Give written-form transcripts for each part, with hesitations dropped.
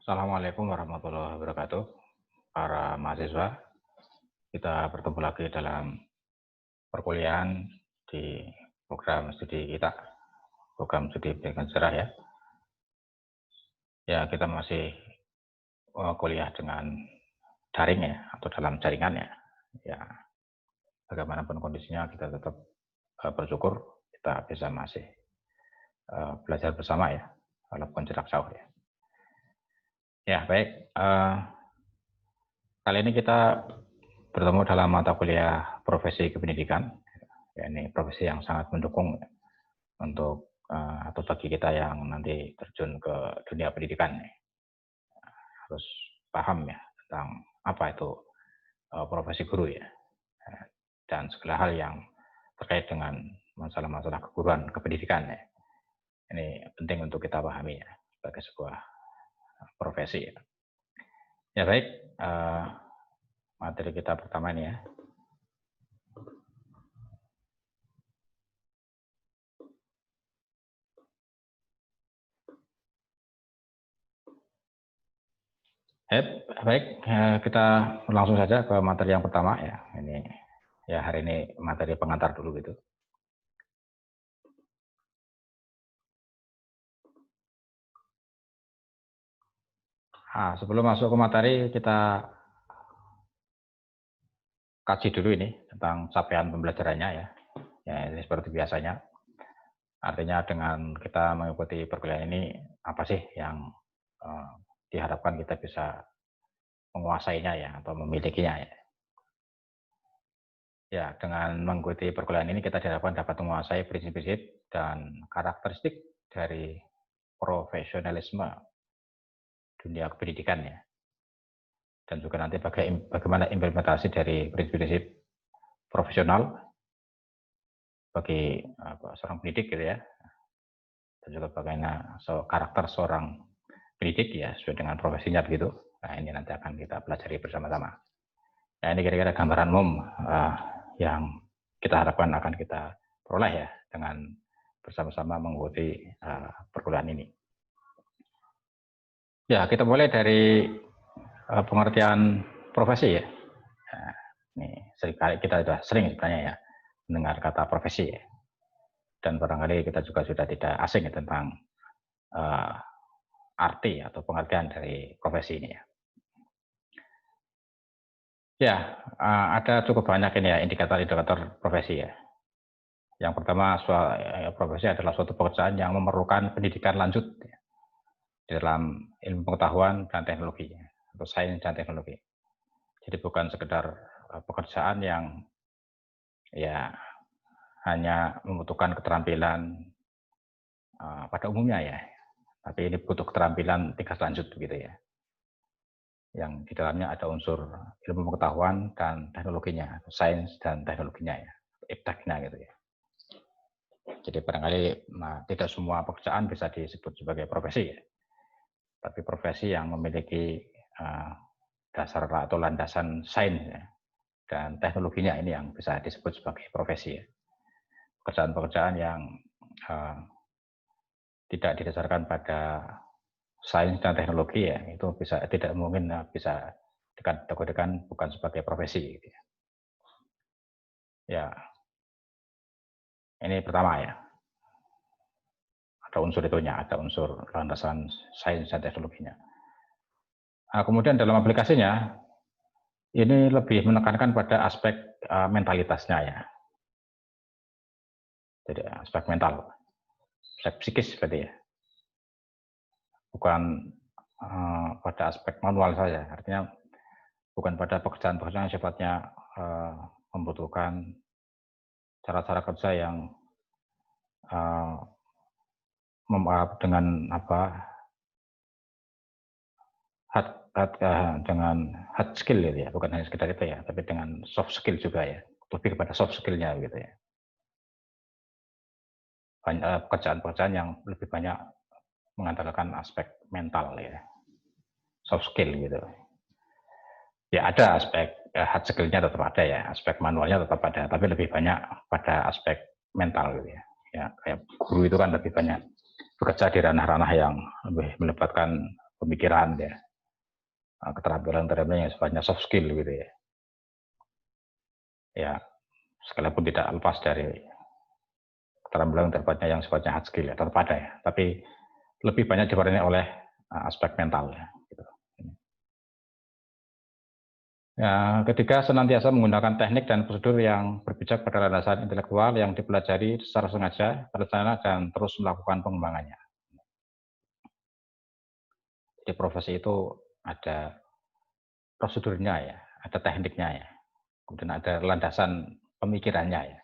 Assalamualaikum warahmatullahi wabarakatuh. Para mahasiswa, kita bertemu lagi dalam perkuliahan di program studi kita, program studi pendidikan sejarah ya. Ya, kita masih kuliah dengan daring ya, atau dalam jaringan ya. Ya, bagaimanapun kondisinya kita tetap bersyukur kita bisa masih belajar bersama ya, walaupun jarak jauh ya. Ya, baik. Kali ini kita bertemu dalam mata kuliah profesi kependidikan. Ya, ini profesi yang sangat mendukung untuk atau bagi kita yang nanti terjun ke dunia pendidikan. Harus paham ya tentang apa itu profesi guru ya, dan segala hal yang terkait dengan masalah-masalah keguruan kependidikan ya. Ini penting untuk kita pahami ya sebagai sebuah profesi ya. Ya baik, materi kita pertama ini ya. Baik, kita langsung saja ke materi yang pertama ya. Ini ya, hari ini materi pengantar dulu gitu. Nah, sebelum masuk ke materi, kita kaji dulu ini tentang capaian pembelajarannya ya. Ya, ini seperti biasanya. Artinya dengan kita mengikuti perkuliahan ini, apa sih yang diharapkan kita bisa menguasainya ya, atau memilikinya ya. Ya, dengan mengikuti perkuliahan ini kita diharapkan dapat menguasai prinsip-prinsip dan karakteristik dari profesionalisme dunia pendidikan ya. Dan juga nanti bagaimana implementasi dari prinsip-prinsip profesional bagi seorang pendidik gitu ya. Dan juga bagaimana karakter seorang pendidik ya sesuai dengan profesinya begitu. Nah, ini nanti akan kita pelajari bersama-sama. Nah, ini kira-kira gambaran umum yang kita harapkan akan kita peroleh ya dengan bersama-sama mengikuti perkuliahan ini. Ya, kita mulai dari pengertian profesi ya. Nah, ini seringkali kita sudah sering sebenarnya ya mendengar kata profesi ya. Dan barangkali kita juga sudah tidak asing ya tentang arti atau pengertian dari profesi ini ya. Ya, ada cukup banyak ini ya indikator-indikator profesi ya. Yang pertama, profesi adalah suatu pekerjaan yang memerlukan pendidikan lanjut ya, di dalam ilmu pengetahuan dan teknologi atau sains dan teknologi. Jadi bukan sekedar pekerjaan yang ya hanya membutuhkan keterampilan pada umumnya ya, tapi ini butuh keterampilan tingkat lanjut begitu ya, yang di dalamnya ada unsur ilmu pengetahuan dan teknologinya, sains dan teknologinya ya, ipteknya gitu ya. Jadi barangkali tidak semua pekerjaan bisa disebut sebagai profesi ya, tapi profesi yang memiliki dasar atau landasan sains ya, dan teknologinya ini yang bisa disebut sebagai profesi ya. Pekerjaan-pekerjaan yang tidak didasarkan pada sains dan teknologi ya, itu tidak mungkin bisa dikategorikan bukan sebagai profesi gitu ya. Ya, ini pertama ya. Ada unsur itunya, ada unsur landasan sains dan teknologinya. Nah, kemudian dalam aplikasinya ini lebih menekankan pada aspek mentalitasnya ya. Jadi aspek mental, aspek psikis berarti ya. Bukan pada aspek manual saja, artinya bukan pada pekerjaan-pekerjaan yang sifatnya membutuhkan cara-cara kerja yang dengan dengan hard skill gitu ya, bukan hanya sekedar itu ya, tapi dengan soft skill juga ya, lebih kepada soft skill-nya gitu ya. Pekerjaan-pekerjaan yang lebih banyak mengandalkan aspek mental ya, soft skill gitu. Ya ada aspek hard skill-nya tetap ada ya, aspek manualnya tetap ada, tapi lebih banyak pada aspek mental gitu ya. Ya kayak guru itu kan lebih banyak bekerja di ranah-ranah yang lebih melibatkan pemikiran ya, keterampilan yang sifatnya soft skill gitu ya. Ya, sekalipun tidak lepas dari keterampilan yang sifatnya hard skill ya, tetap ada ya. Tapi lebih banyak diwarnai oleh aspek mental ya. Gitu. Ya, ketiga, senantiasa menggunakan teknik dan prosedur yang berpijak pada landasan intelektual yang dipelajari secara sengaja, terencana, dan terus melakukan pengembangannya. Jadi profesi itu ada prosedurnya ya, ada tekniknya ya, kemudian ada landasan pemikirannya ya.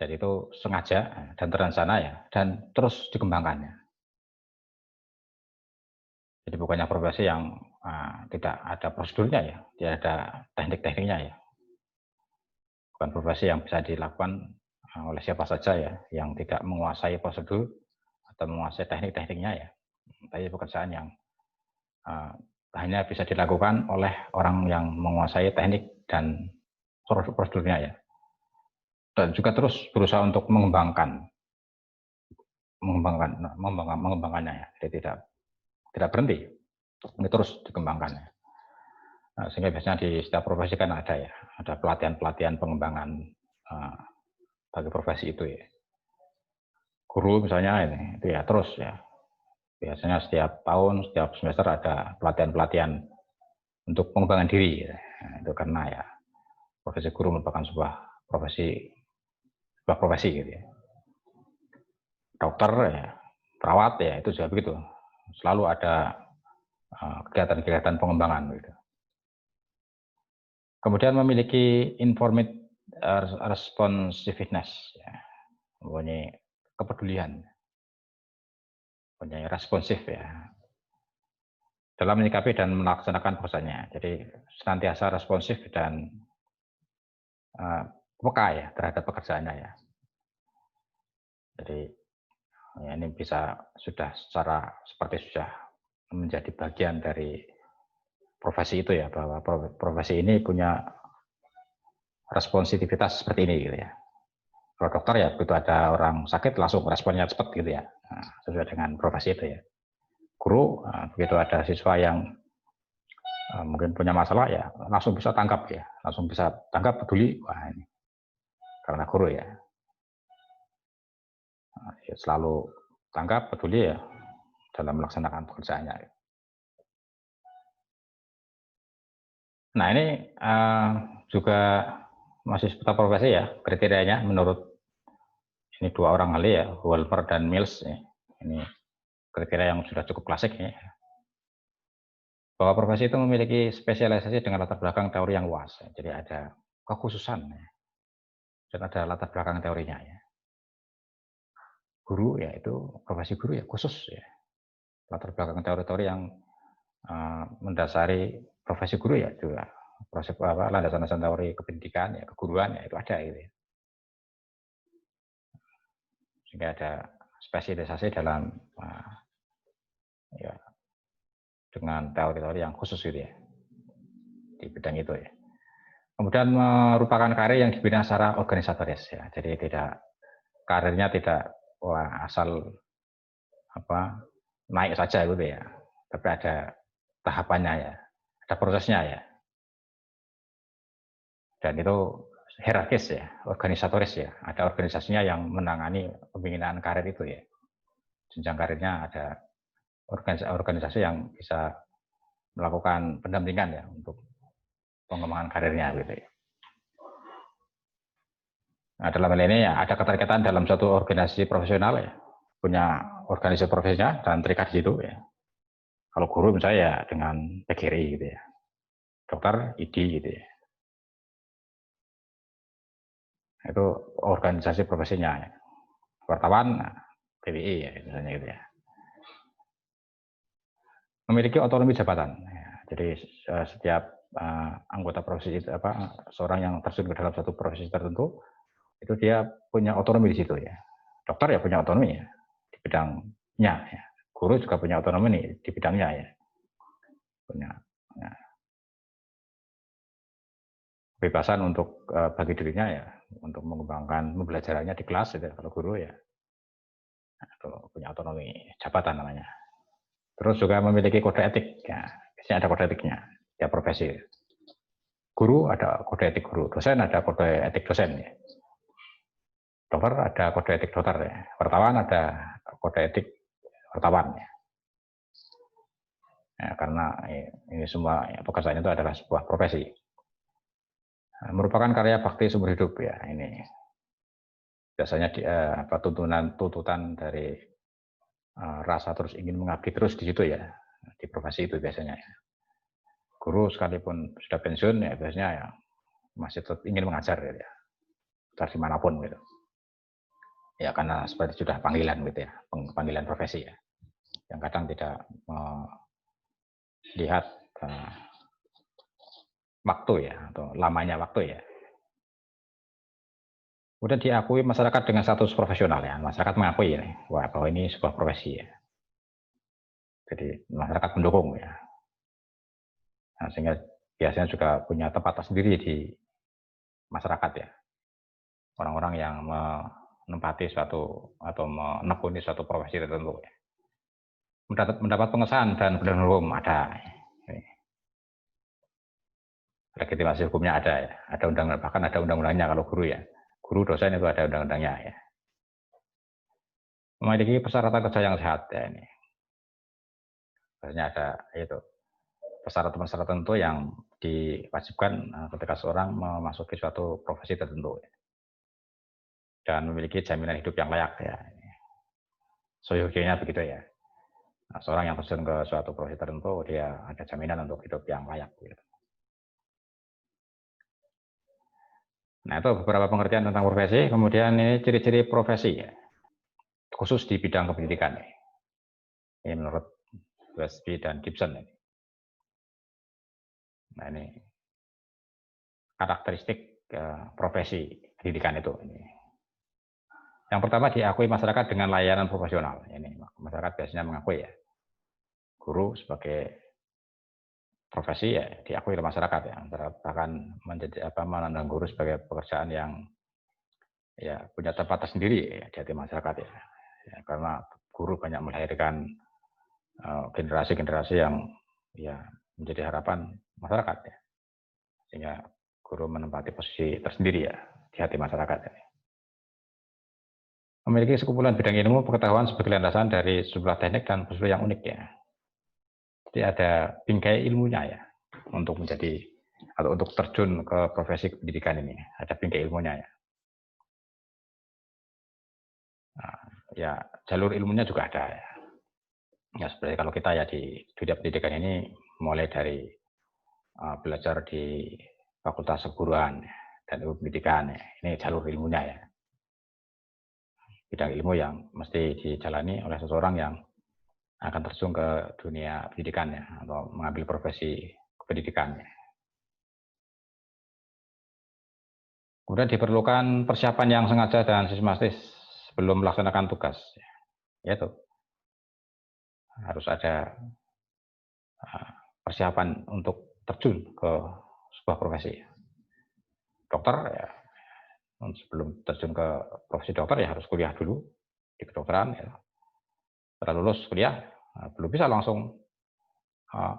Jadi itu sengaja dan terencana ya, dan terus dikembangkannya. Jadi bukannya profesi yang tidak ada prosedurnya ya, tidak ada teknik-tekniknya ya. Bukan profesi yang bisa dilakukan oleh siapa saja ya, yang tidak menguasai prosedur atau menguasai teknik-tekniknya ya. Tapi pekerjaan yang hanya bisa dilakukan oleh orang yang menguasai teknik dan prosedurnya ya. Dan juga terus berusaha untuk mengembangkannya ya. Jadi tidak berhenti, ini terus dikembangkan. Nah, sehingga biasanya di setiap profesi kan ada ya, ada pelatihan-pelatihan pengembangan bagi profesi itu ya. Guru misalnya ini, itu ya terus ya. Biasanya setiap tahun, setiap semester ada pelatihan-pelatihan untuk pengembangan diri. Ya. Nah, itu karena ya profesi guru merupakan sebuah profesi gitu ya. Dokter ya, perawat ya itu juga begitu. Selalu ada kegiatan-kegiatan pengembangan gitu. Kemudian memiliki informative responsiveness, ya. Mempunyai kepedulian, mempunyai responsif ya, dalam menyikapi dan melaksanakan pekerjaannya. Jadi senantiasa responsif dan peka ya terhadap pekerjaannya ya. Jadi ya ini bisa sudah seperti sudah menjadi bagian dari profesi itu ya, bahwa profesi ini punya responsivitas seperti ini gitu ya. Kalau dokter ya begitu ada orang sakit langsung responnya cepat gitu ya, nah, sesuai dengan profesi itu ya. Guru begitu ada siswa yang mungkin punya masalah ya langsung bisa tanggap ya, langsung bisa tanggap, peduli, wah ini karena guru ya. Nah, ya selalu tanggap, peduli ya dalam melaksanakan pekerjaannya. Nah ini juga masih seputar profesi ya, kriterianya menurut ini dua orang ahli ya, Wolfer dan Mills ya. Ini kriteria yang sudah cukup klasik ya. Bahwa profesi itu memiliki spesialisasi dengan latar belakang teori yang luas. Ya. Jadi ada kekhususan ya. Dan ada latar belakang teorinya ya. Guru ya itu profesi guru ya khusus ya. Latar belakang teori-teori yang mendasari profesi guru ya juga proses landasan-landasan teori kependidikan ya, keguruan ya itu ada gitu ya. Sehingga ada spesialisasi dalam ya dengan teori-teori yang khusus gitu ya di bidang itu ya. Kemudian merupakan karir yang dibina secara organisatoris ya. Jadi karirnya tidak asal naik saja gitu ya. Tapi ada tahapannya ya, ada prosesnya ya. Dan itu hierarkis ya, organisatoris ya. Ada organisasinya yang menangani pembinaan karir itu ya. Jenjang karirnya ada organisasi yang bisa melakukan pendampingan ya untuk pengembangan karirnya gitu ya. Nah, dalam hal ini ya ada keterikatan dalam suatu organisasi profesional ya, punya organisasi profesinya dan terikat di situ ya. Kalau guru misalnya ya dengan PGRI gitu ya, dokter ID gitu ya. Itu organisasi profesinya ya. Wartawan PWI ya misalnya gitu ya. Memiliki otonomi jabatan. Ya. Jadi setiap anggota profesi itu seorang yang terjun ke dalam satu profesi tertentu itu dia punya otonomi di situ ya. Dokter ya punya otonomi ya di bidangnya ya. Guru juga punya otonomi nih di bidangnya ya. Punya ya. Kebebasan untuk bagi dirinya ya untuk mengembangkan pembelajarannya di kelas itu kalau guru ya. Atau punya otonomi jabatan namanya. Terus juga memiliki kode etik. Ya, biasanya ada kode etiknya. Ya profesi. Guru ada kode etik guru, dosen ada kode etik dosen. Ya. Dokter ada kode etik dokter. Ya. Wartawan ada kode etik wartawan. Ya. Ya, karena ini semua ya, pekerjaan itu adalah sebuah profesi. Nah, merupakan karya bakti seumur hidup ya ini. Biasanya tuntutan dari rasa terus ingin mengabdi terus di situ ya, di profesi itu biasanya ya. Guru sekalipun sudah pensiun ya biasanya ya masih tetap ingin mengajar gitu ya, dari manapun gitu. Ya karena seperti sudah panggilan gitu ya, panggilan profesi ya, yang kadang tidak melihat waktu ya atau lamanya waktu ya. Kemudian diakui masyarakat dengan status profesional ya, masyarakat mengakui ya, bahwa ini sebuah profesi ya. Jadi masyarakat mendukung ya. Nah, sehingga biasanya juga punya tempat sendiri di masyarakat ya. Orang-orang yang menempati suatu atau menekuni suatu profesi tertentu ya. Mendapat pengesahan dan penegakan hukum ada. Legitimasi hukumnya ada ya. Ada bahkan ada undang-undangnya kalau guru ya. Guru dosen itu ada undang-undangnya ya. Memiliki persyaratan kerja yang sehat ya ini. Biasanya ada itu persyaratan tertentu yang diwajibkan ketika seorang memasuki suatu profesi tertentu dan memiliki jaminan hidup yang layak ya. Seyogianya begitu ya. Nah, seorang yang terjun ke suatu profesi tertentu dia ada jaminan untuk hidup yang layak. Gitu. Nah itu beberapa pengertian tentang profesi. Kemudian ini ciri-ciri profesi ya, khusus di bidang pendidikan. Ini menurut Westby dan Gibson. Nah ini karakteristik profesi pendidikan itu. Yang pertama diakui masyarakat dengan layanan profesional. Ini masyarakat biasanya mengakui ya. Guru sebagai profesi ya diakui oleh masyarakat ya. Bahkan menjadi menandang guru sebagai pekerjaan yang ya punya tempat tersendiri ya, di hati masyarakat ya. Ya. Karena guru banyak melahirkan generasi-generasi yang ya menjadi harapan masyarakat ya. Sehingga guru menempati posisi tersendiri ya di hati masyarakat ya. Memiliki sekumpulan bidang ilmu pengetahuan sebagai landasan dari sejumlah teknik dan prosedur yang unik ya. Jadi ada bingkai ilmunya ya untuk menjadi atau untuk terjun ke profesi pendidikan ini ada bingkai ilmunya ya. Nah, ya jalur ilmunya juga ada ya. Ya seperti kalau kita ya di dunia pendidikan ini mulai dari belajar di Fakultas Keguruan dan Ilmu Pendidikan ya. Ini jalur ilmunya ya. Bidang ilmu yang mesti dijalani oleh seseorang yang akan terjun ke dunia pendidikan ya, atau mengambil profesi pendidikan. Ya. Kemudian diperlukan persiapan yang sengaja dan sistematis sebelum melaksanakan tugas. Yaitu harus ada persiapan untuk terjun ke sebuah profesi. Dokter ya, sebelum terjun ke profesi dokter ya harus kuliah dulu di kedokteran. Ya. Setelah lulus kuliah belum bisa langsung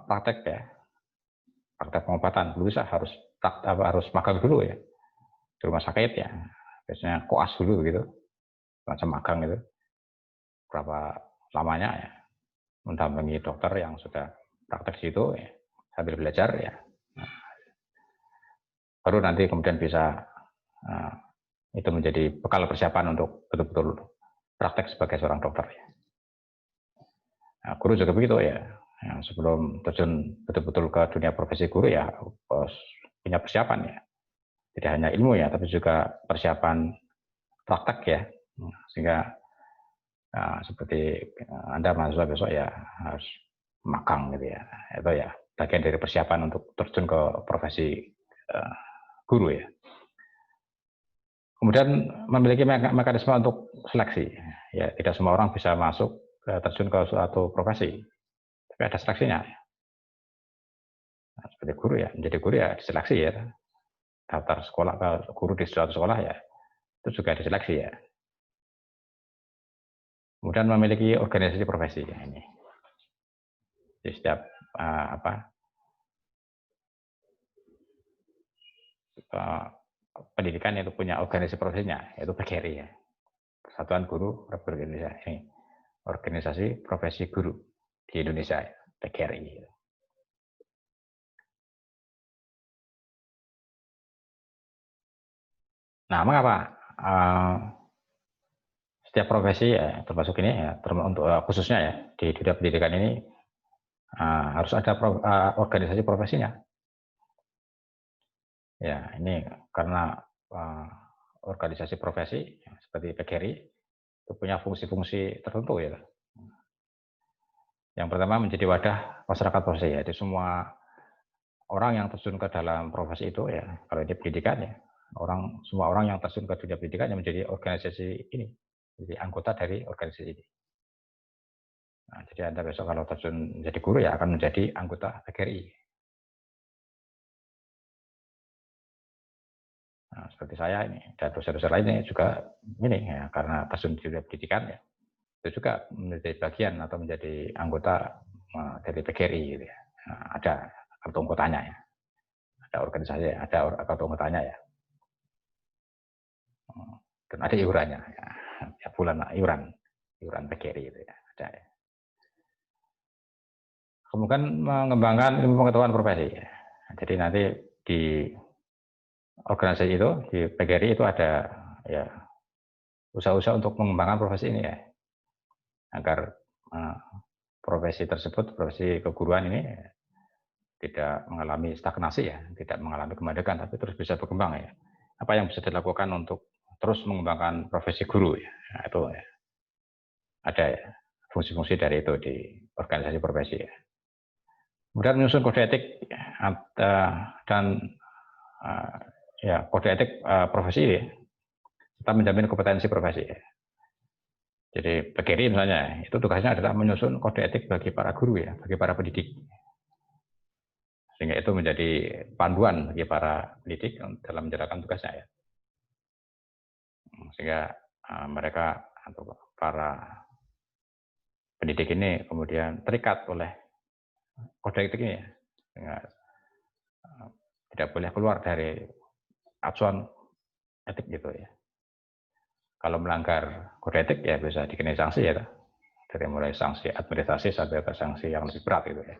praktek ya, praktek pengobatan belum bisa, harus magang dulu ya di rumah sakit ya, biasanya koas dulu gitu, macam magang itu berapa lamanya ya, mendampingi dokter yang sudah praktek di situ ya, sambil belajar ya, baru nanti kemudian bisa itu menjadi bekal persiapan untuk betul-betul praktek sebagai seorang dokter ya. Nah, guru juga begitu ya. Sebelum terjun betul-betul ke dunia profesi guru ya punya persiapan ya. Tidak hanya ilmu ya, tapi juga persiapan praktek ya. Sehingga seperti Anda mahasiswa besok ya harus magang gitu ya. Itu ya bagian dari persiapan untuk terjun ke profesi guru ya. Kemudian memiliki mekanisme untuk seleksi. Ya, tidak semua orang bisa masuk terjun ke suatu profesi. Tapi ada seleksinya. Nah, seperti guru ya, menjadi guru ya diseleksi ya. Daftar sekolah ke guru di suatu sekolah ya, itu juga diseleksi ya. Kemudian memiliki organisasi profesi ya ini. Di setiap pendidikan itu punya organisasi profesinya, yaitu PGRI ya. Persatuan Guru Republik Indonesia. Ini organisasi profesi guru di Indonesia, PGRI. Nah, mengapa setiap profesi ya, termasuk ini ya, untuk khususnya ya di dunia pendidikan ini harus ada organisasi profesinya. Ya, ini karena organisasi profesi seperti PGRI itu punya fungsi-fungsi tertentu ya. Yang pertama menjadi wadah masyarakat profesi ya. Jadi semua orang yang terjun ke dalam profesi itu ya, kalau di pendidikan ya, semua orang yang terjun ke dunia pendidikan yang menjadi organisasi ini, jadi anggota dari organisasi ini. Nah, jadi Anda besok kalau terjun menjadi guru ya akan menjadi anggota PGRI. Nah, seperti saya ini dan dosen-dosen lainnya juga ini ya, karena terjun di dunia pendidikan ya, itu juga menjadi bagian atau menjadi anggota dari PGRI gitu ya. Nah, ada kartu anggotanya ya, ada organisasi, ada kartu anggotanya ya, dan ada iurannya ya, ya bulan iuran PGRI itu ya, ada ya. Kemudian mengembangkan ilmu pengetahuan profesi ya. Jadi nanti di organisasi itu di PGRI itu ada ya usaha-usaha untuk mengembangkan profesi ini ya, agar profesi tersebut, profesi keguruan ini tidak mengalami stagnasi ya, tidak mengalami kemandekan, tapi terus bisa berkembang ya. Apa yang bisa dilakukan untuk terus mengembangkan profesi guru ya, nah, itu ya. Ada ya fungsi-fungsi dari itu di organisasi profesi ya. Kemudian menyusun kode etik dan ya kode etik profesi ya, serta menjamin kompetensi profesi ya. Jadi PGRI misalnya, itu tugasnya adalah menyusun kode etik bagi para guru ya, bagi para pendidik. Sehingga itu menjadi panduan bagi para pendidik dalam menjalankan tugasnya ya. Sehingga mereka atau para pendidik ini kemudian terikat oleh kode etik ini ya. Sehingga tidak boleh keluar dari acuan etik gitu ya. Kalau melanggar kode etik ya bisa dikenai sanksi ya. Dari mulai sanksi administrasi sampai ke sanksi yang lebih berat gitu ya.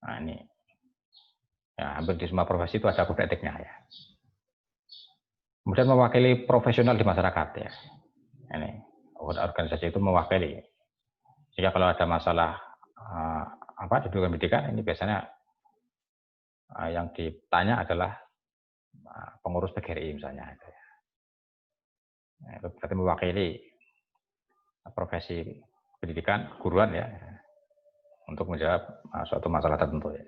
Nah ini ya, hampir di semua profesi itu ada kode etiknya ya. Kemudian mewakili profesional di masyarakat ya. Ini organisasi itu mewakili. Jika kalau ada masalah di dunia pendidikan ini biasanya yang ditanya adalah pengurus PGRI misalnya. Itu berarti mewakili profesi pendidikan guruan ya untuk menjawab suatu masalah tertentu ya.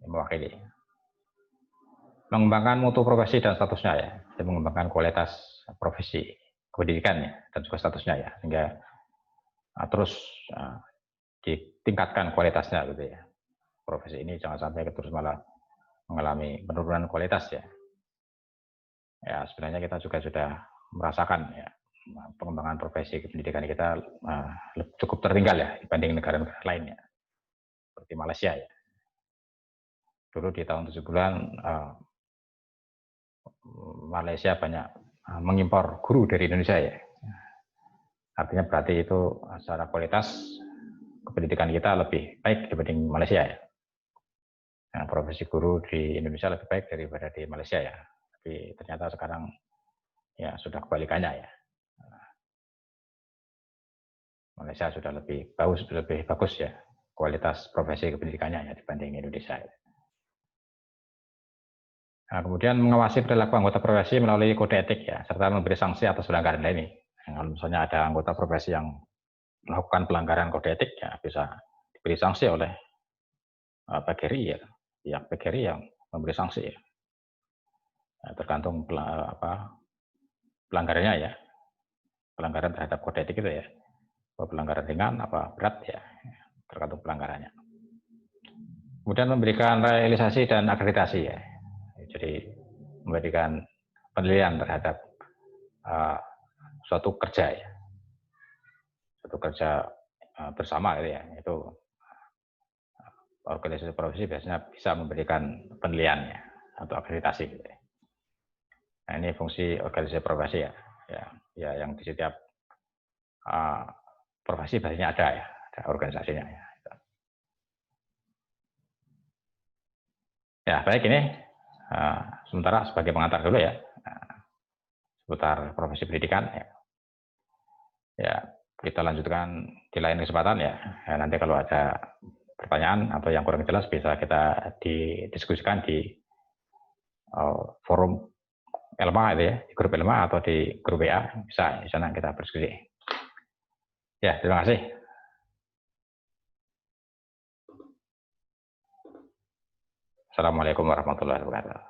Mewakili. Mengembangkan mutu profesi dan statusnya ya, jadi mengembangkan kualitas profesi pendidikan ya dan juga statusnya ya, sehingga terus ditingkatkan kualitasnya gitu ya. Profesi ini jangan sampai terus malah mengalami penurunan kualitas ya. Ya sebenarnya kita juga sudah merasakan ya pengembangan profesi pendidikan kita cukup tertinggal ya dibanding negara-negara lain ya, seperti Malaysia ya. Dulu di tahun 70-an Malaysia banyak mengimpor guru dari Indonesia ya. Artinya berarti itu secara kualitas pendidikan kita lebih baik dibanding Malaysia ya. Nah, profesi guru di Indonesia lebih baik daripada di Malaysia ya. Tapi ternyata sekarang ya sudah kebalikannya ya. Malaysia sudah lebih bagus ya kualitas profesi pendidikannya ya dibanding Indonesia. Ya. Nah, kemudian mengawasi perilaku anggota profesi melalui kode etik ya, serta memberi sanksi atas pelanggaran lainnya. Kalau misalnya ada anggota profesi yang melakukan pelanggaran kode etik ya bisa diberi sanksi oleh PGRI ya, pihak PGRI yang memberi sanksi ya. Nah, tergantung pelanggarannya ya, pelanggaran terhadap kode etik itu ya, pelanggaran ringan apa berat ya, tergantung pelanggarannya. Kemudian memberikan realisasi dan akreditasi ya. Jadi memberikan penilaian terhadap suatu kerja ya, suatu kerja bersama gitu ya, itu organisasi profesi biasanya bisa memberikan penilaian ya, atau akreditasi gitu ya. Nah, ini fungsi organisasi profesi ya, ya yang di setiap profesi biasanya ada ya, ada organisasinya ya. Ya baik, ini sementara sebagai pengantar dulu ya, seputar profesi pendidikan ya. Ya, kita lanjutkan di lain kesempatan ya. Nanti kalau ada pertanyaan atau yang kurang jelas bisa kita didiskusikan di forum Elma itu ya, di grup Elma atau di grup WA, bisa di sana kita berdiskusi. Ya, terima kasih. Assalamualaikum warahmatullahi wabarakatuh.